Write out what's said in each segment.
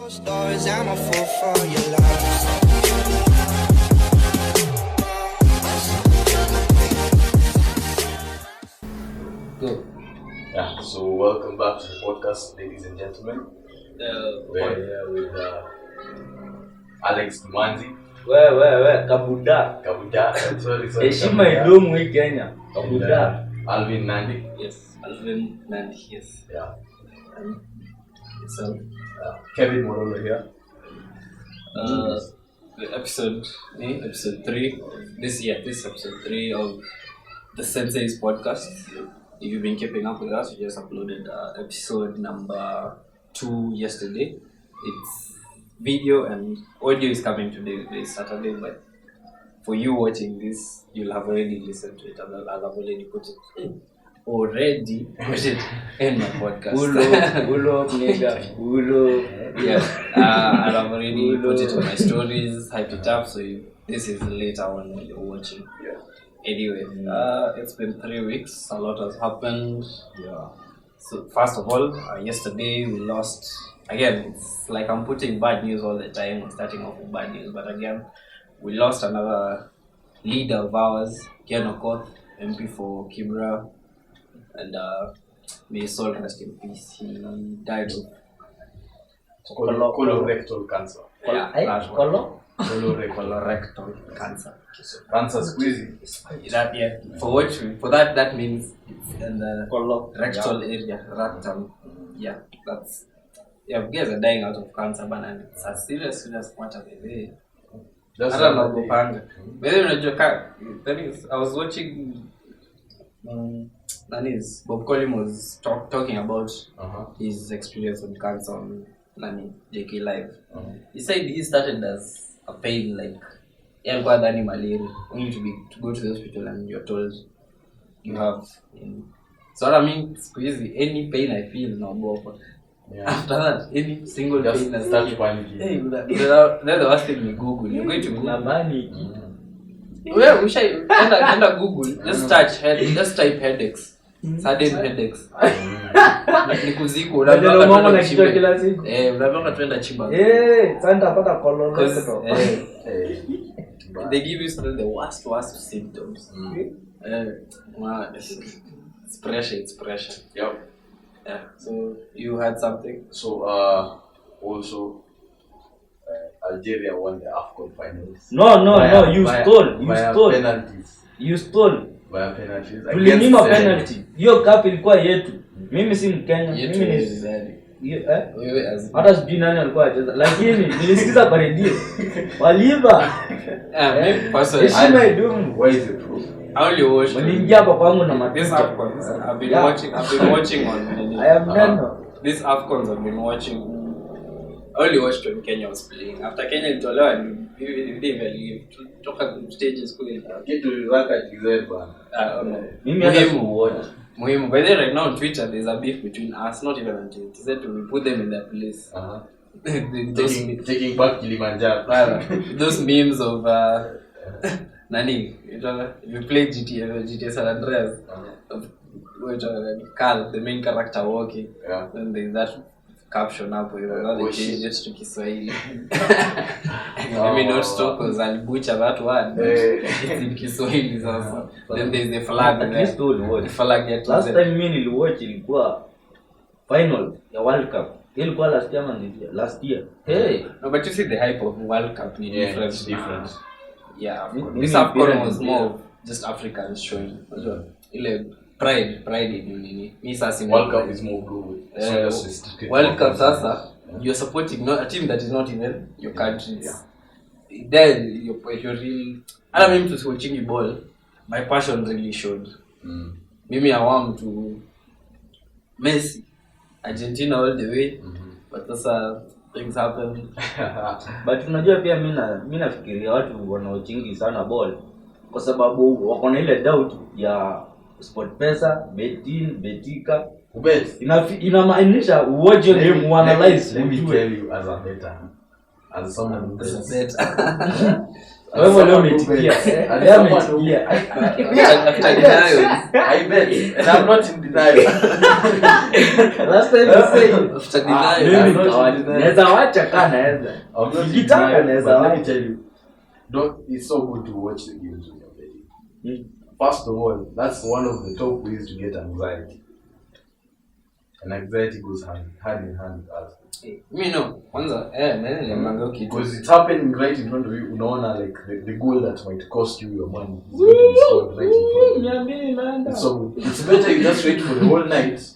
Stars, I'm a fool for your love. Go. Yeah, so welcome back to the podcast, ladies and gentlemen. We're here with Alex Manzi. Kabuda. Sorry. Heshima idumu hii Kenya. Kabuda. Alvin Nandi. Yes, Alvin Nandi, yes. Yeah. So, Kevin Morolo here. episode 3. This is episode 3 of the Sen-says podcast. If you've been keeping up with us, we just uploaded episode number 2 yesterday. It's video and audio is coming today, Saturday, but for you watching this, you'll have already listened to it. I'll have already put it in my podcast. Ulo, nigga. Yeah, I'll have already put it on my stories, hyped it up, so this is later on when you're watching. Yeah. Anyway, it's been 3 weeks. A lot has happened. Yeah. So first of all, yesterday we lost. Again, it's like I'm putting bad news all the time. I'm starting off with bad news, but again, we lost another leader of ours, Ken Okoth, MP for Kibra, and may his soul rest in peace. He died of Colorectal cancer. Colorectal cancer. Cancer squeezy. For that means it's in the rectal area, rectum. Yeah, that's. Yeah, guys are dying out of cancer, but it's a serious matter. I don't know, Gopanga. I was watching. Bob Collins was talking about his experience with cancer on JK Live. He said he started as a pain like malaria, only to go to the hospital and you're told you have. So what I mean, squeezy, any pain I feel now go for. Yeah. After that, any single pain I start panicking. Hey, the worst thing you Google. You're going to Google. Well, we should under Google. Just type headaches. Sudden headaches. Nikuziko. Unapanga twenda chimba. Santa pata colorectal. They give you still the worst symptoms. It's pressure. Yep. Yeah. So you had something. So also Algeria won the AFCON finals. No, you stole. Penalties. You stole. Via penalties. Tulinyima penalty. Hiyo cup ilikuwa yetu. Mimi si Mkenya. Mimi ni hata sijui nani alikuwa anacheza. Lakini nilisikiza kwa redio. Waliva. Heshima idumu. Why is it true? I only watched. Waliingia hapa kwangu na matisa. I've been watching on. I have done. These AFCONs I've been watching. I only watched when Kenya was playing. After Kenya ilitolewa and we didn't leave. Toka stages kule. Kitu raka kizee bana. Mimi hata watch. Muhimu. By the way, right now on Twitter there's a beef between us, not even on Twitter. It's that we put them in their place. Taking back Kilimanjaro. Those memes of Nani, you play GTA San Andreas. Carl, the main character walking. Yeah. Then there's that caption up where they changed it to Kiswahili. Let me not stop because I'll butcher that word. It's in Kiswahili also. Then there's the flag. At least the flag yet. Last time mimi niliwatch ilikuwa final ya World Cup. Ilikuwa last year. Hey. No, but you see the hype of World Cup is different. Yeah, this AFCON was more of just Africans showing. Pride in World Cup is more global. World Cup sasa you're supporting not a team that is not even your country. Yeah. Then you're real. I don't mean to watching the ball. My passion really showed. Maybe I want to Messi, Argentina all the way. But sasa things happen. But unajua pia mimi nafikiria watu wanaochingi sana ball kwa sababu wako na ile doubt ya SportPesa, Betika, kubet. Inamaanisha uoje game analyze. Let me tell you as a better, as someone who bets. Wewe leo umetikia. Leo umetikia. I bet. And I'm not in denial. Last time you said After denial. naweza wacha kana naweza. I'm not in Nikitaka denial, naweza but let me wacha. tell you, it's so good to watch the games when you're betting. First of all, that's one of the top ways to get anxiety. And anxiety goes hand in hand with us. Me no. Kwanza Because it's happening right in front of you. Unaona like the goal that might cost you your money is going to be scored right in front of you. So it's better you just wait for the whole night.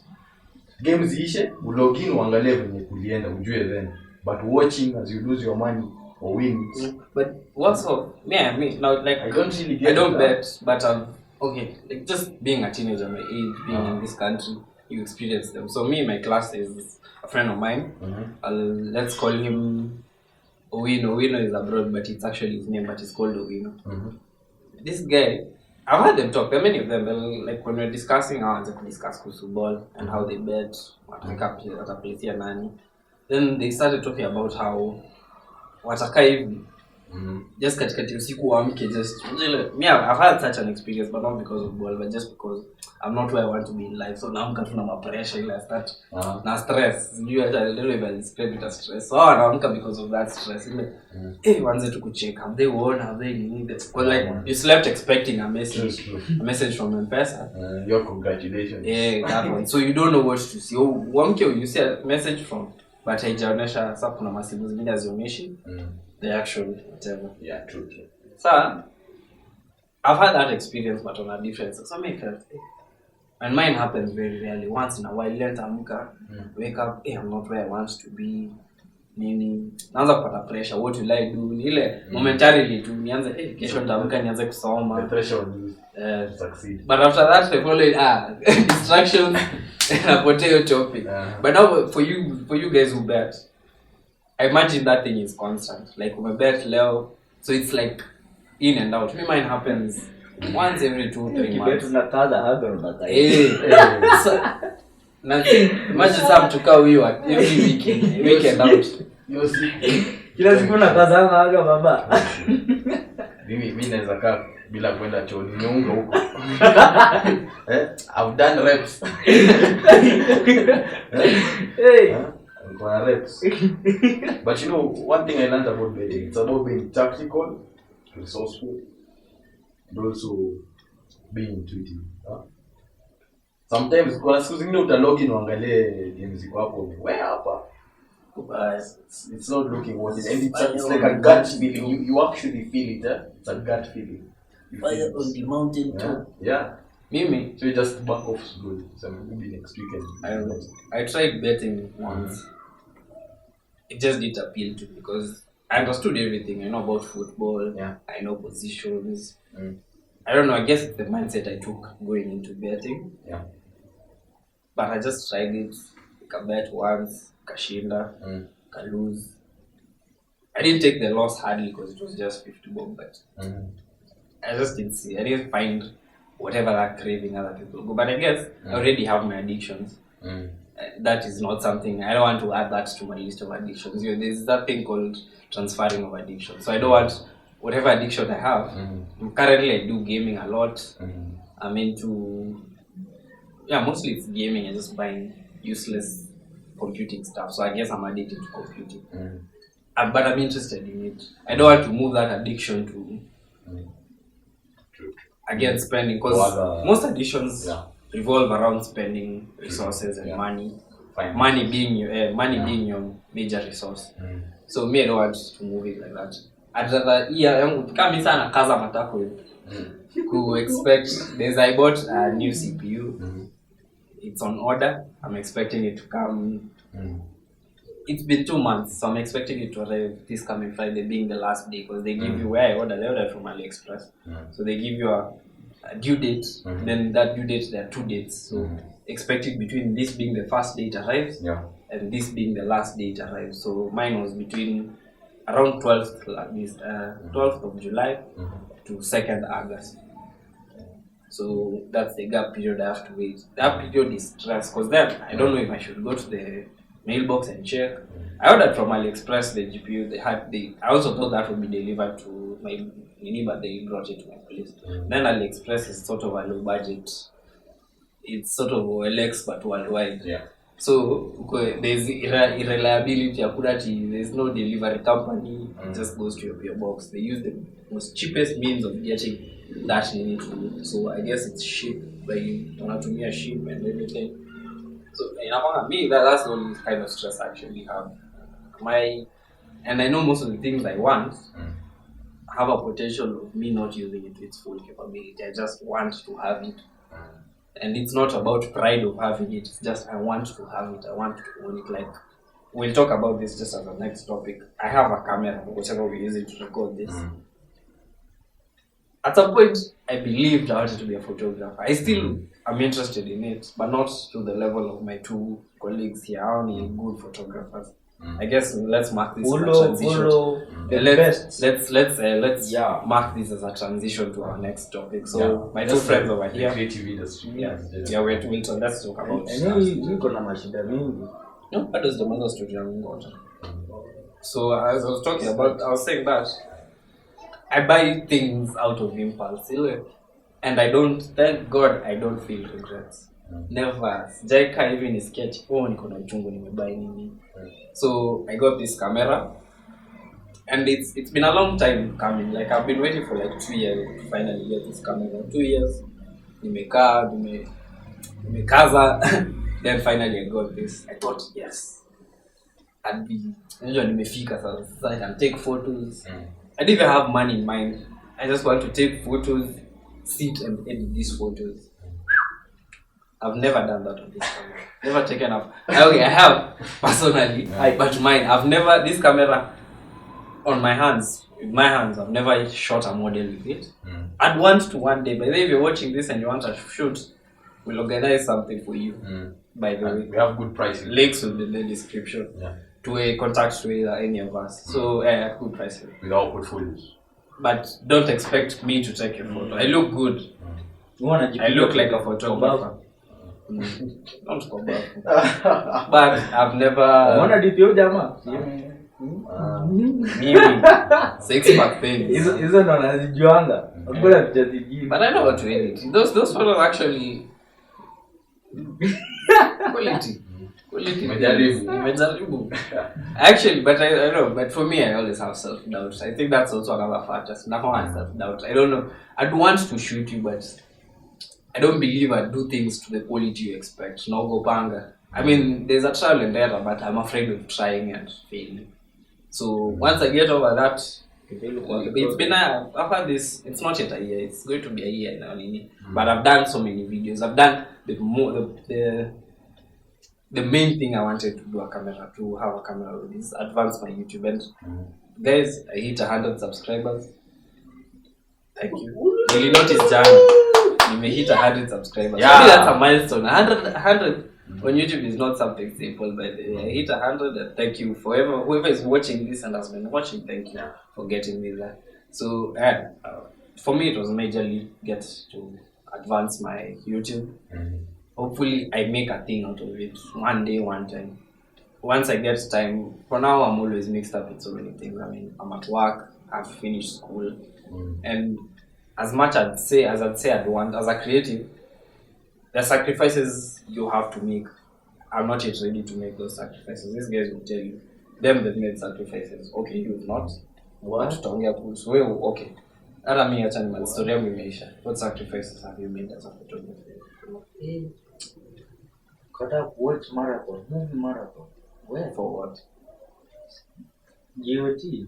Games ishe, ulogin uangalie venye kulienda, ujue then. But watching as you lose your money or win. But what's up? Yeah, me now like I don't really get I don't that. bet, but okay, like just being a teenager my age, being in this country, you experience them. So me, my class is a friend of mine. Let's call him Owino. Owino is abroad, but it's actually his name, but it's called Owino. This guy, I've heard them talk. There are many of them. Like when we're discussing, I want to discuss football and how they bet, nani. Then they started talking about how wataka hivi just katikati usiku waamke just me I've had such an experience, but not because of ball, but just because I'm not where I want to be in life. So naamka tu na pressure ile start na stress. You hata leo even describe it as stress. So naamka because of that stress ile wanze tu kucheck, have they won, have they needed, or like you slept expecting a message from M-Pesa. Your congratulations. Yeah, that one. So you don't know what to see. Uamke you see a message from, but haijaonesha sasa kuna masimu zingine hazionyeshi the actual whatever. Yeah, true. So I've had that experience, but on a different. So me felt, and mine happens very rarely. Once in a while, let amka, wake up. I'm not where I want to be. Nini? Naanza kupata pressure. What will I do? Ile momentarily tu nianze. Kesho nitaamka nianze kusoma. The pressure on you to succeed. But after that, the following distractions. Napotee your topic. But now for you guys who bet, I imagine that thing is constant. Like we bet leo, so it's like in and out. Me mine happens once every 2-3 months. Tunakaza haga unataka. So imagine some to cow you at every weekend out. You see. Kila siku nakaza haga baba. Mimi naweza kaa bila kwenda choo nimeunga huko. I've done reps. Reps. But you know, one thing I learned about betting, it's about being tactical, resourceful, and also being intuitive. Sometimes kuna siku zingine utalogin uangalie games ziko hapo wewe hapa. It's not looking what it, and it's like a gut feeling. You actually feel it. It's a gut feeling. Fire on the mountain top. Yeah. Mimi, so you just back off good. Some maybe next weekend. I tried betting once. It just didn't appeal to me because I understood everything. I know about football. Yeah. I know positions. I don't know. I guess it's the mindset I took going into betting. Yeah. But I just tried it. I bet once, kashinda, ka lose. I didn't take the loss hardly because it was just 50 bob, but I just didn't see. I didn't find whatever that craving other people go. But I guess I already have my addictions. That is not something I don't want to add that to my list of addictions. There's that thing called transferring of addiction. So I don't want whatever addiction I have. Currently, I do gaming a lot. I'm into mostly it's gaming. I just buying useless computing stuff. So I guess I'm addicted to computing. But I'm interested in it. I don't want to move that addiction to again spending, because most addictions revolve around spending resources and money. Money being being your major resource. So me, I don't want to move it like that. I'd rather come inside and kaza matako who expect I bought a new CPU. It's on order. I'm expecting it to come. It's been 2 months, so I'm expecting it to arrive this coming Friday, being the last day, because they give you where I ordered from AliExpress. So they give you a due date. Then that due date, there are 2 dates. So expect it between this being the first day it arrives and this being the last day it arrives. So mine was between around 12th of July to 2nd August. So that's the gap period I have to wait. That period is stress, because then I don't know if I should go to the mailbox and check. I ordered from AliExpress the GPU. I also thought that would be delivered to my mini, but they brought it to my place. Then AliExpress is sort of a low budget. It's sort of OLX but worldwide. Yeah. So there's irreliability. There's no delivery company. It just goes to your box. They use the most cheapest means of getting that you need to do. So I guess it's shipped by Tonatumia ship and everything. So me, that's the only kind of stress I actually have. And I know most of the things I want have a potential of me not using it to its full capability. I just want to have it. And it's not about pride of having it. It's just I want to have it. I want to own it. Like, we'll talk about this just as the next topic. I have a camera, whatever we use it to record this. At some point, I believed I wanted to be a photographer. I still am interested in it, but not to the level of my two colleagues here. I only good photographers. I guess let's mark this as a transition. Let's mark this as a transition to our next topic. So my two friends over here, creative industry. Let's talk about. No, that is the mother story I'm going. So as I was talking about, I was saying that I buy things out of impulse, and thank God I don't feel regrets. Never. Jaika even is sketch. Niko na uchungu nimebuy nini. So I got this camera, and it's been a long time coming. Like I've been waiting for like 2 years to finally get this camera. 2 years. Nimekaza. Then finally I got this. I thought yes, I'd be. Nimefika so I can take photos. I didn't even have money in mind. I just want to take photos, sit and edit these photos. I've never done that on this camera. Never taken up. Okay, I have personally, but mine. I've never this camera on my hands. With my hands, I've never shot a model with it. I'd want to one day. But if you're watching this and you want to shoot, we'll organize something for you. By the way, we have good pricing. Links will be in the description. To a contact with any of us. So good pricing. With our portfolios. But don't expect me to take your photo. I look good. I look like a photographer. Don't go back. But I've never. Six-pack things. But I know what to edit. Those photos actually quality. Actually, but I know. But for me, I always have self-doubt. I think that's also another factor. Self-doubt. I don't know. I'd want to shoot you, but I don't believe I do things to the quality you expect. No go banga. I mean, there's a trial and error, but I'm afraid of trying and failing. So once I get over that, it's been after this. It's not yet a year. It's going to be a year now. But I've done so many videos. I've done the main thing I wanted to have a camera with is advance my YouTube. And guys, I hit 100 subscribers. Thank you. Really notice, Jan. You may hit 100 subscribers. Yeah. Maybe that's a milestone. 100 on YouTube is not something simple, but I hit 100 and thank you for whoever is watching this and has been watching. Thank you for getting me there. So for me, it was majorly get to advance my YouTube. Hopefully, I make a thing out of it one day, one time. Once I get time, for now, I'm always mixed up with so many things. I mean, I'm at work, I've finished school, and as much I'd say I'd want, as a creative, the sacrifices you have to make, I'm not yet ready to make those sacrifices. These guys will tell you, them that made sacrifices. Okay, you've not. What? Okay. What sacrifices have you made as a photographer? Got up watch marathon, movie marathon. Where? For what? GOT.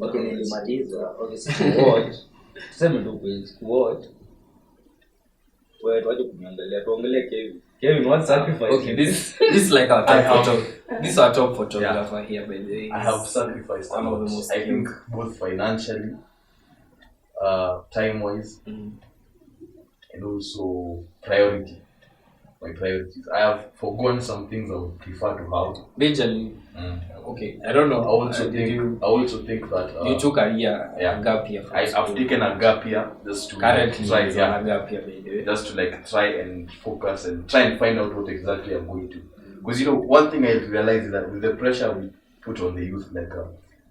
Okay, nilimaliza. Okay, sikuwatch. Tuseme tu kweli sikuwatch. Wewe waje kuniangalia tuongelee Kevin. Kevin, what sacrifice? Okay, this is like our top photo. This is our top photographer here, by the way. I have sacrificed a lot. I think both financially, time-wise, and also my priorities. I have forgone some things I would prefer to have. Majorly. Okay, I don't know. I also think that you took a year, a gap year. I've taken a gap year just to currently try, a gap year, by the way. Just to try and focus and try and find out what exactly I'm going to. Because one thing I realized is that with the pressure we put on the youth, like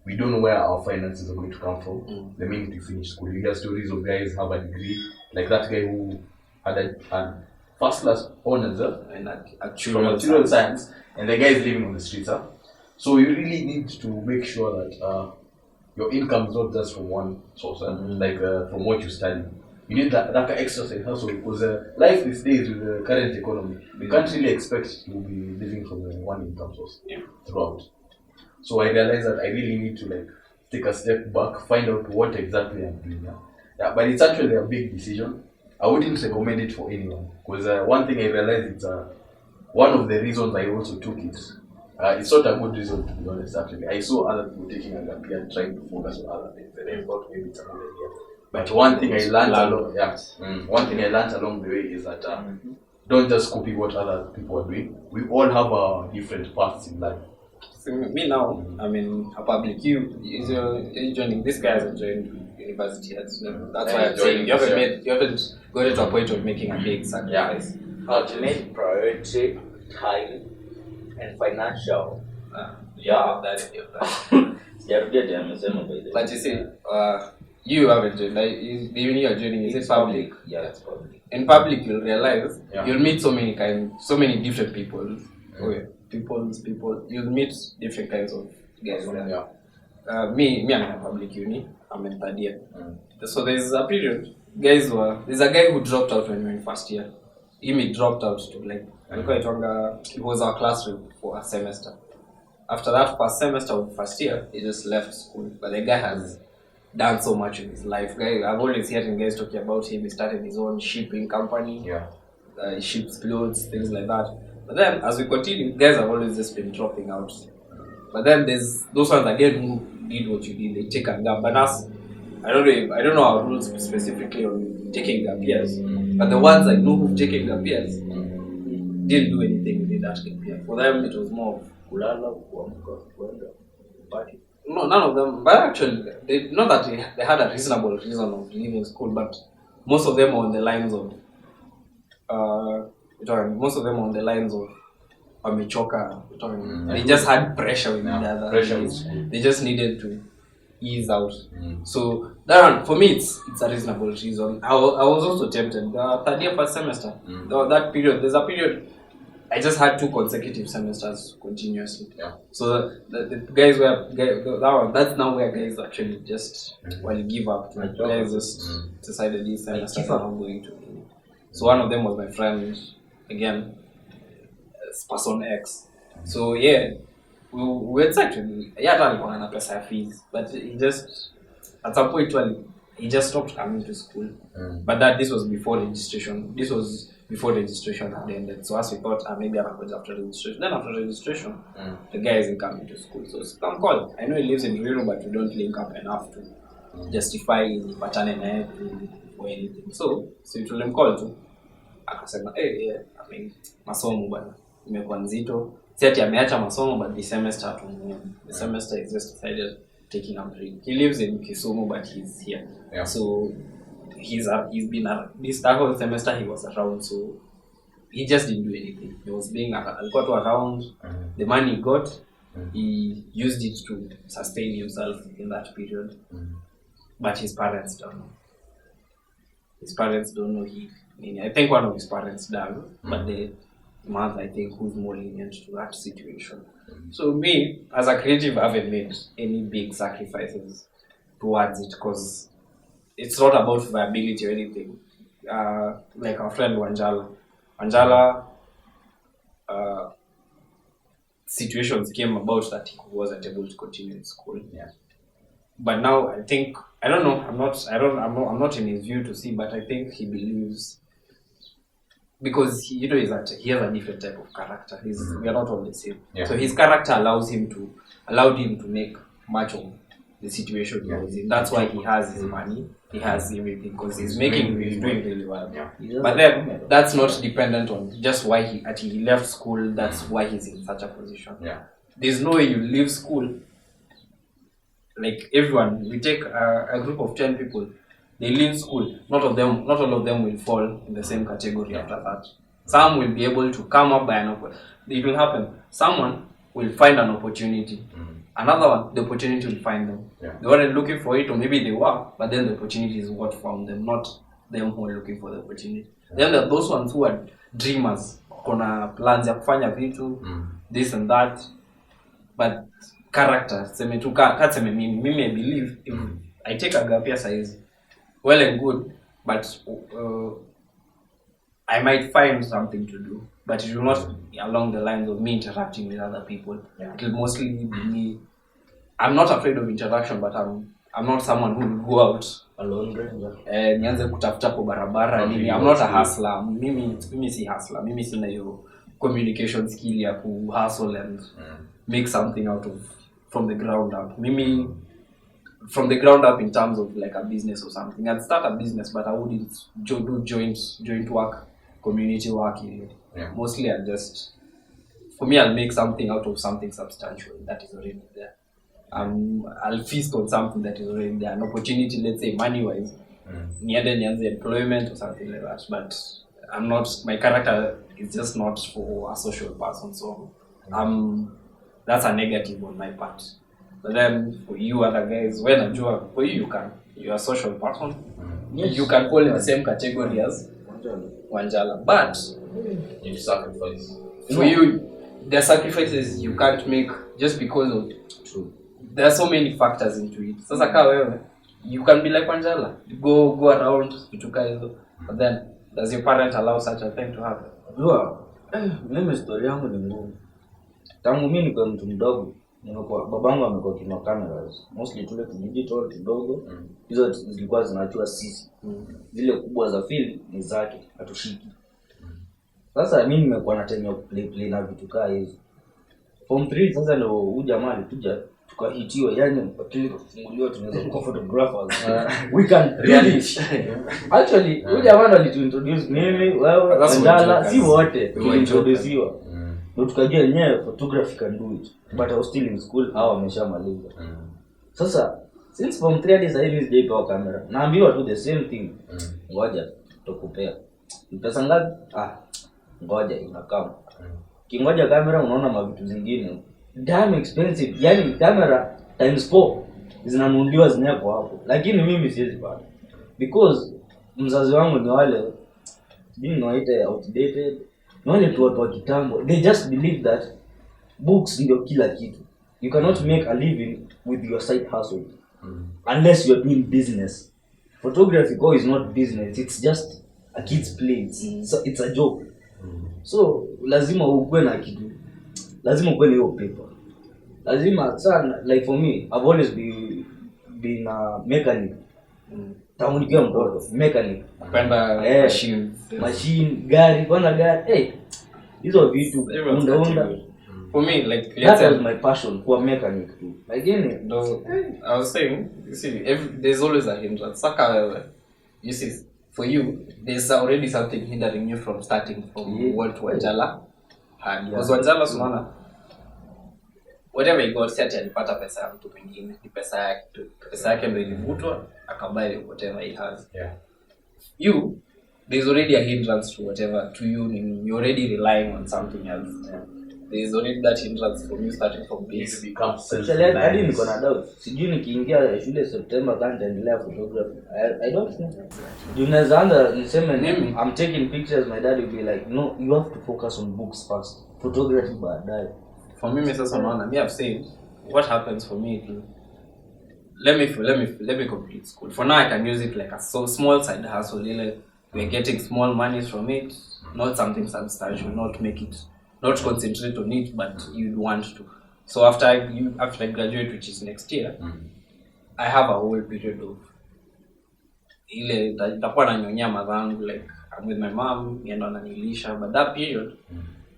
we don't know where our finances are going to come from. The minute you finish school, you hear stories of guys have a degree, like that guy who had a first class honors And from material science, and the guy is living on the streets. So you really need to make sure that your income is not just from one source, like from what you study. You need that extra side hustle, because life these days with the current economy, you can't really expect to be living from one income source throughout. So I realized that I really need to like take a step back, find out what exactly I'm doing now. Yeah, but it's actually a big decision. I wouldn't recommend it for anyone, because one thing I realized is one of the reasons I also took it. It's not a good reason, to be honest. Actually, I saw other people taking a gap year trying to focus on other things, and I thought maybe it's a good idea. But one thing I learned along the way is that don't just copy what other people are doing. We all have our different paths in life. So me now, I'm in a public. You're joining. This guy hasn't joined university yet. So that's why I'm saying you haven't got to a point of making a big sacrifice. Ultimate priority, time, and financial. That's But you see, you haven't joined. Like, the uni you're joining is public. Yeah, it's public. In public, you'll realize you'll meet so many different people. People. You'll meet different kinds of guys there. Me, I'm in a public uni. I'm in third year. So there's a period. There's a guy who dropped out when we were in first year. He dropped out to he was our class rep for a semester. After that first semester of first year, he just left school. But the guy has done so much in his life. I've always heard guys talking about him. He started his own shipping company. He ships clothes, things like that. But then, as we continue, guys have always just been dropping out. But then there's those ones again who did what you did. They take a gap. But us, I don't know our rules specifically on taking gap years. But the ones I know who've taken gap years didn't do anything within that gap year. For them, it was more party. No, none of them. But actually, not that they had a reasonable reason of leaving school, but most of them were on the lines of Amechoka. They just had pressure with the other. They just needed to ease out. So that for me, it's a reasonable reason. I was also tempted. Third year first semester. That period. There's a period. I just had 2 consecutive semesters continuously. So the guys that's now where guys actually just give up. Guys just decided this semester I'm not going to. So one of them was my friend, again, person X. So we were excited. Alikuwa na pesa ya fees, but he just at some point he just stopped coming to school. But this was before registration. This was before registration had ended. So as we thought, maybe I'll go after registration. Then after registration, the guy isn't coming to school. So I'm called. I know he lives in Ruiru, but we don't link up enough to justify patane na or anything. So tulimcall tu. Akasema, masomo bana. Imekuwa nzito. Si ati ameacha masomo, but the semester is just decided taking a break. He lives in Kisumu, but he's here. So he's been this whole semester he was around, so he just didn't do anything. He was being around. The money he got, he used it to sustain himself in that period. But his parents don't know. I think one of his parents does, but the mother, I think, who's more lenient to that situation. So me, as a creative, I haven't made any big sacrifices towards it, because it's not about viability or anything. Like our friend Wanjala, situations came about that he wasn't able to continue in school. But now I think, I don't know, I'm not in his view to see, but I think he believes, because he has a different type of character. We are not all the same. So his character allowed him to make much of the situation he was in. That's why he has his money, he has everything, because he's doing really well. But then that's not dependent on just why he left school. That's why he's in such a position. There's no way you leave school. Like everyone, we take a group of 10 people, they leave school. Not all of them will fall in the same category after that. Some will be able to come up by it will happen. Someone will find an opportunity. Another one, the opportunity will find them. They weren't looking for it, or maybe they were, but then the opportunity is what found them, not them who are looking for the opportunity. Then there are those ones who are dreamers, kuna plans ya kufanya vitu, this and that, but character, mimi I believe if I take a gap year size, well and good, but I might find something to do, but it will not be along the lines of me interacting with other people. It will mostly be me. I'm not afraid of interaction, but I'm not someone who will go out alone. Nianze kutafuta kwa barabara. I'm not a hustler. Mimi si hustler. Mimi sina hiyo communication skill ya ku hustle and make something out of from the ground up. Mimi from the ground up in terms of like a business or something. I'd start a business, but I wouldn't do joint work, community work. Mostly for me, I'll make something out of something substantial that is already there. I'll feast on something that is already there. An opportunity, let's say money-wise, nianze employment or something like that. But my character is just not for a social person. So that's a negative on my part. But then for you other guys, for you can. You're a social person. Yes. You can fall in the same category as Wanjala. But you sacrifice. For you, the sacrifices you can't make just because of true. There are so many factors into it. Sasa kaa wewe, you can be like Wanjala. Go around vituka hizo. But then does your parent allow such a thing to happen? Mimi story yangu ni ngumu. Tangu mimi niko mtu mdogo, babangu amekuwa kina cameras. Mostly tule digital kidogo. Hizo zilikuwa zinachua sisi. Zile kubwa za film ni zake, hatushiki. Sasa mimi nimekuwa na time ya play na vitu kaa hizo. Form 3 sasa ndio huyu jamaa alikuja tukahitiwa, yani akili kufunguliwa, tunaweza kuwa photographers. We can really actually huyu jamaa alituintroduce mimi, wewe, Mandala, si wote tuliintroduciwa. Ndio tukajua yenyewe photography can do it. But I was still in school, hao wameshamaliza. Sasa since form 3 hadi sasa hivi sijapewa kamera. Naambiwa tu the same thing. Ngoja tukupea. Pesa ngapi? Ngoja inakama. Kingoja kamera unaona mavitu zingine. Damn expensive. Yani kamera times 4 zinanunuliwa zinyapo hapo. Lakini mimi siwezi pata. Because mzazi wangu ni wale naita outdated. Ni wale tu watu wa kitambo. They just believe that books ndio kila kitu. You cannot make a living with your side hustle unless you are doing business. Photography is not business. It's just a kid's play. So it's a joke. So lazima ukue na kitu. Lazima ukue na hiyo paper. Lazima sana, like for me, I've always been a mechanic. Tangu nikiwa mdogo, mechanic. Kwenda machine, gari, kwanza gari. Hizo vitu unda. For me, like that was my passion for mechanic too. Again, no, I was saying, you see, there's always a hindrance. You see, for you, there's already something hindering you from starting from what Wanjala had. Because Wanjala sunaona, whatever he got, sati alipata pesa ya mtu mwingine, ni pesa yake tu. Pesa yake ndio ilivutwa, akabuy whatever he has. You, there's already a hindrance to whatever, to you, you're already relying on something else. There's already that hindrance from you starting from base. Actually, niko na doubt. Sijui nikiingia shule September can't endelea photography. I don't know. Unaweza niseme I'm taking pictures, my dad will be like, no, you have to focus on books first. Photography baadaye. For me, sasa naona, me have said what happens for me to let me complete school. For now I can use it like a so small side hustle. We're getting small monies from it, not something substantial, not concentrate on it, but you'd want to. So after I graduate, which is next year, I have a whole period of itakuwa nanyonya madhangu, like I'm with my mom, yendo ananilisha, but that period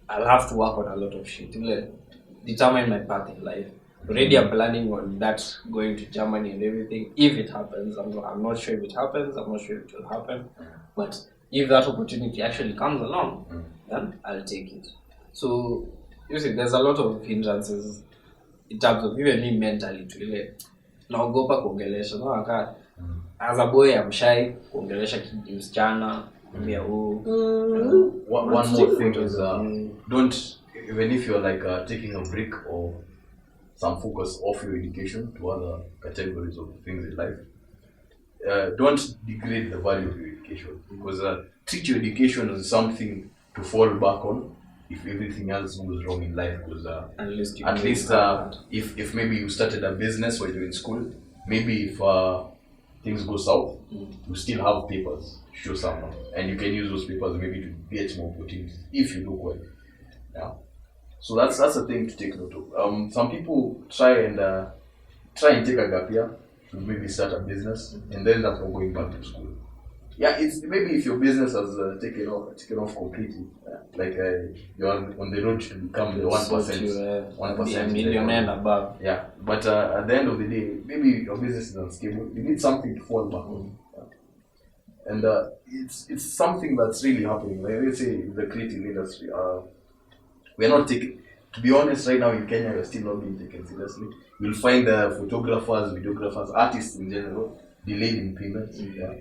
I'll have to work on a lot of shit. Determine my path in life. Already I'm planning on that, going to Germany and everything. If it happens, I'm not sure if it happens. I'm not sure if it will happen. But if that opportunity actually comes along, then I'll take it. So, you see, there's a lot of hindrances in terms of even me mentally to ile naogopa kuongelesha. As a boy, I'm shy kuongelesha msichana Yeah, One more thing is don't, even if you're like taking a break or some focus off your education to other categories of things in life, don't degrade the value of your education, because treat your education as something to fall back on if everything else goes wrong in life. Because at least if maybe you started a business while you're in school, maybe if things go south, you still have papers to show someone, and you can use those papers maybe to get more opportunities if you do well. Yeah. So that's a thing to take note of. Some people try and take a gap year to maybe start a business and then end up going back to school. Yeah, it's maybe if your business has taken off completely, like you're on the road to become the 1%, millionaire and above. Yeah, but at the end of the day, maybe your business is unstable. You need something to fall back on. And it's something that's really happening. Like let's say in the creative industry, we're not taking. To be honest, right now in Kenya, we're still not being taken seriously. You'll find photographers, videographers, artists in general delayed in payments. Yeah.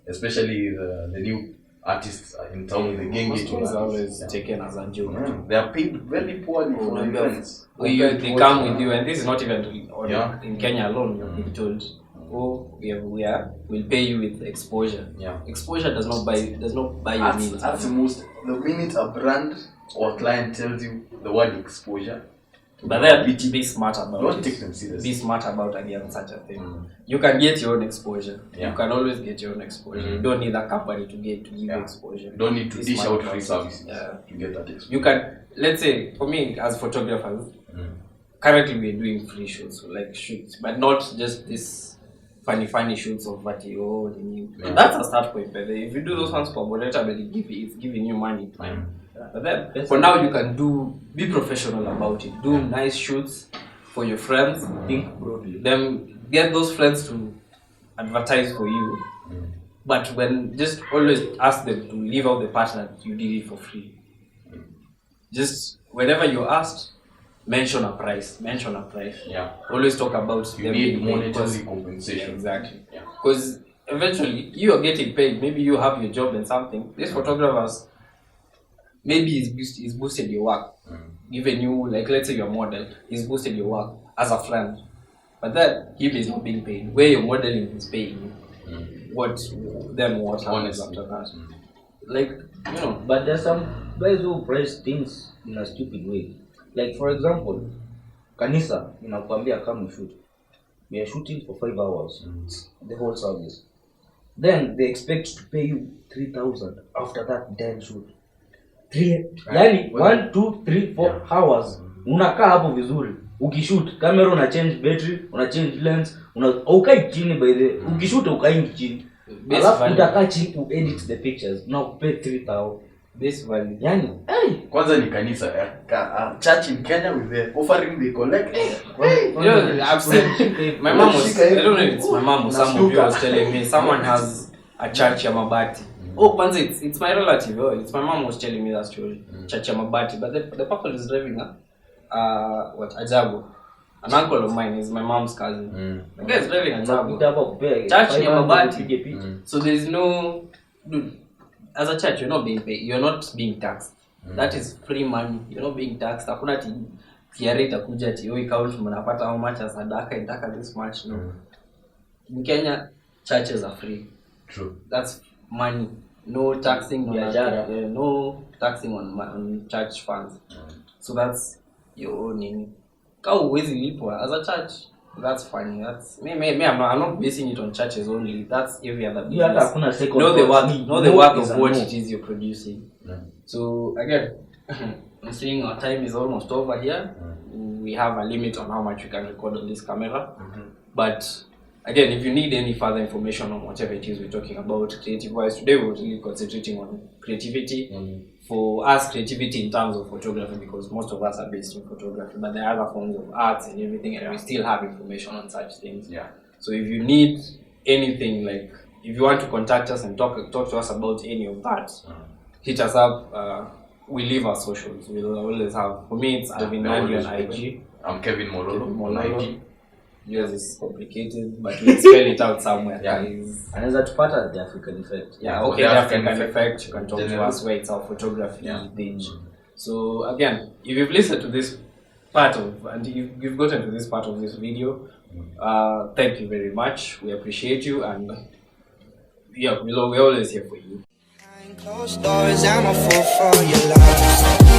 Especially the new artists in town, the gang is always taken as a joke. They are paid very poorly for the events. They come with you, and this is not even in Kenya alone. You're being told, we'll pay you with exposure. Yeah. Exposure does not buy your needs. That's the minute a brand or a client tells you the word exposure. But there, be smart about Don't take them seriously. Be smart about again such a thing. You can get your own exposure. Yeah. You can always get your own exposure. You don't need a company to give you exposure. You don't need to dish out free services to get that exposure. You can, let's say, for me as photographers, currently we're doing free shoots, like shoots, but not just this funny shoots of what That's a start point. But if you do those ones for Boleta, it's giving you money. But then, for now, you can be professional about it. Do nice shoots for your friends. Think broadly. Then get those friends to advertise for you. But when just always ask them to leave out the part that you did it for free. Just whenever you're asked, mention a price. Yeah. Always talk about you need monetary compensation. Yeah, exactly. Because eventually you are getting paid. Maybe you have your job and something. These photographers. Maybe it's boosted your work. Even you, like let's say you're a model, it's boosted your work as a friend. But then him is not being paid. Where your modeling is paying you. What happens after that? Like, But there's some guys who price things in a stupid way. Like for example, Kanisa, inakwambia come shoot. We are shooting for 5 hours. The whole service. Then they expect to pay you 3,000 after that damn shoot. 1, 2, 3, 4 hours unakaa hapo vizuri ukishoot camera una change battery una change lens ukai chini by the ukishoot ukai chini alafu utakaa chini to edit the pictures na pay 3,000 base value. Kwanza ni kanisa church in Kenya with the offering they collect. I've seen my mom was, I don't know if it's my mom or some of you was telling me someone has a church ya Mabati. Kwanza it's my relative. It's my mom was telling me that story. Church ya Mabati, but the couple is driving Ajabu. An uncle of mine is my mom's cousin. The guy is driving Ajabu. Church ya Mabati. So there's no, dude, as a church you're not being paid. You're not being taxed. That is free money. You're not being taxed. Hakuna tiare itakuja ati account mnapata how much as sadaka itaka this much. No. In Kenya churches are free. True. That's money. No taxing, no taxing on church funds. So that's your own. As a church, that's funny. That's me. I'm not basing it on churches only. That's every other business. Know the work of what it is you're producing. So again, I'm seeing our time is almost over here. We have a limit on how much we can record on this camera, but again, if you need any further information on whatever it is we're talking about creative-wise, today we're really concentrating on creativity. For us, creativity in terms of photography, because most of us are based in photography, but there are other forms of arts and everything, and we still have information on such things. So if you need anything, like if you want to contact us and talk to us about any of that, hit us up. We leave our socials. We'll always have. For me, it's Alvin Nandi on IG. I'm Kevin Mololo on IG. Yours is complicated, but we'll spell it out somewhere. Yeah. guys. Anaweza tupata the African effect. Yeah, okay, the African effect. You can talk to us where it's our photography thing. So again, if you've listened to this part of, and you've gotten to this part of this video, thank you very much. We appreciate you, and yeah, we're always here for you. Behind closed doors, I'm a fool for your love.